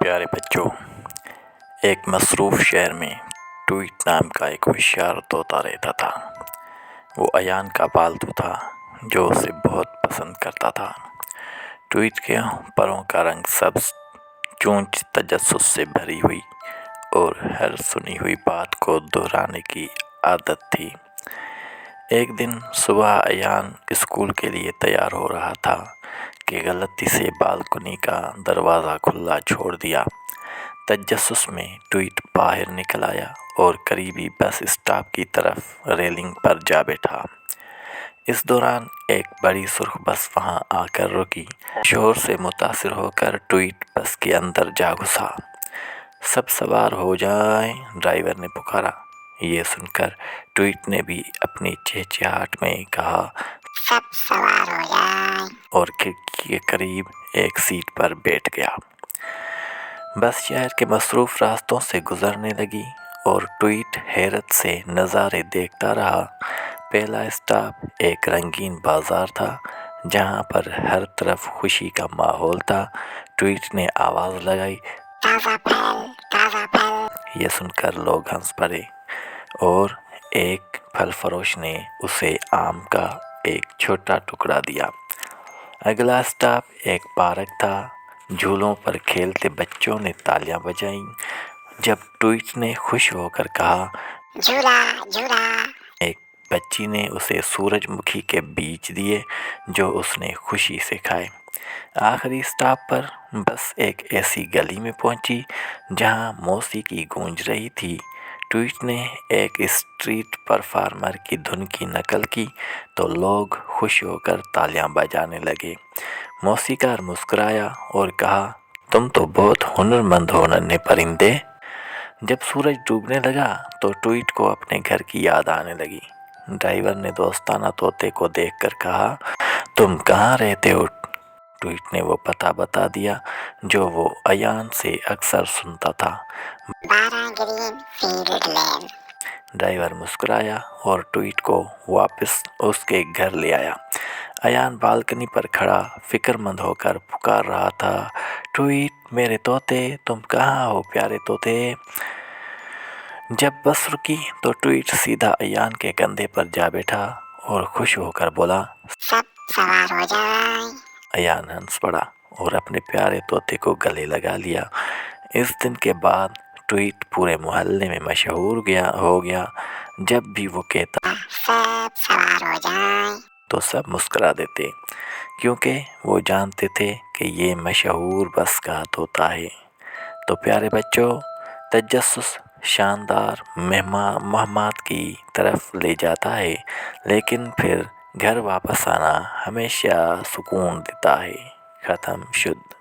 پیارے بچوں، ایک مصروف شہر میں ٹویٹ نام کا ایک ہوشیار طوطا رہتا تھا۔ وہ ایان کا پالتو تھا جو اسے بہت پسند کرتا تھا۔ ٹویٹ کے پروں کا رنگ سبز، چونچ تجسس سے بھری ہوئی اور ہر سنی ہوئی بات کو دہرانے کی عادت تھی۔ ایک دن صبح ایان اسکول کے لیے تیار ہو رہا تھا کہ غلطی سے بالکنی کا دروازہ کھلا چھوڑ دیا۔ تجسس میں ٹویٹ باہر نکل آیا اور قریبی بس اسٹاپ کی طرف ریلنگ پر جا بیٹھا۔ اس دوران ایک بڑی سرخ بس وہاں آ کر رکی۔ شور سے متاثر ہو کر ٹویٹ بس کے اندر جا گھسا۔ سب سوار ہو جائیں، ڈرائیور نے پکارا۔ یہ سن کر ٹویٹ نے بھی اپنی چہچہاہٹ میں کہا، سب سوار ہو جائیں، اور کھڑکی کے قریب ایک سیٹ پر بیٹھ گیا۔ بس شہر کے مصروف راستوں سے گزرنے لگی اور ٹویٹ حیرت سے نظارے دیکھتا رہا۔ پہلا اسٹاپ ایک رنگین بازار تھا جہاں پر ہر طرف خوشی کا ماحول تھا۔ ٹویٹ نے آواز لگائی، تازہ پھل، تازہ پھل۔ یہ سن کر لوگ ہنس پڑے اور ایک پھل فروش نے اسے آم کا ایک چھوٹا ٹکڑا دیا۔ اگلا اسٹاپ ایک پارک تھا۔ جھولوں پر کھیلتے بچوں نے تالیاں بجائیں۔ جب ٹویٹ نے خوش ہو کر کہا، جھولا، جھولا، ایک بچی نے اسے سورج مکھی کے بیج دیے جو اس نے خوشی سے کھائے۔ آخری اسٹاپ پر بس ایک ایسی گلی میں پہنچی جہاں موسیقی گونج رہی تھی۔ ٹویٹ نے ایک اسٹریٹ پرفارمر کی دھن کی نقل کی تو لوگ خوش ہو کر تالیاں بجانے لگے۔ موسیقار مسکرایا اور کہا، تم تو بہت ہنرمند ہو ننھے پرندے۔ جب سورج ڈوبنے لگا تو ٹویٹ کو اپنے گھر کی یاد آنے لگی۔ ڈرائیور نے دوستانہ طوطے کو دیکھ کر کہا، تم کہاں رہتے ہو؟ ٹویٹ نے وہ پتہ بتا دیا جو وہ ایان سے اکثر سنتا تھا۔ 12 گرین فیلڈ لین۔ ڈرائیور مسکرایا اور ٹویٹ کو واپس اس کے گھر لے آیا۔ ایان بالکنی پر کھڑا فکر مند ہو کر پکار رہا تھا، ٹویٹ میرے طوطے، تم کہاں ہو پیارے طوطے؟ جب بس رکی تو ٹویٹ سیدھا ایان کے کندھے پر جا بیٹھا اور خوش ہو کر بولا، سب سوار ہو جائیں۔ ایان ہنس پڑا اور اپنے پیارے طوطے کو گلے لگا لیا۔ اس دن کے بعد ٹویٹ پورے محلے میں مشہور ہو گیا۔ جب بھی وہ کہتا سب سوار ہو جائیں تو سب مسکرا دیتے، کیونکہ وہ جانتے تھے کہ یہ مشہور بس کا طوطا ہے۔ تو پیارے بچوں، تجسس شاندار مہمات کی طرف لے جاتا ہے، لیکن پھر گھر واپس آنا ہمیشہ سکون دیتا ہے۔ ختم شد۔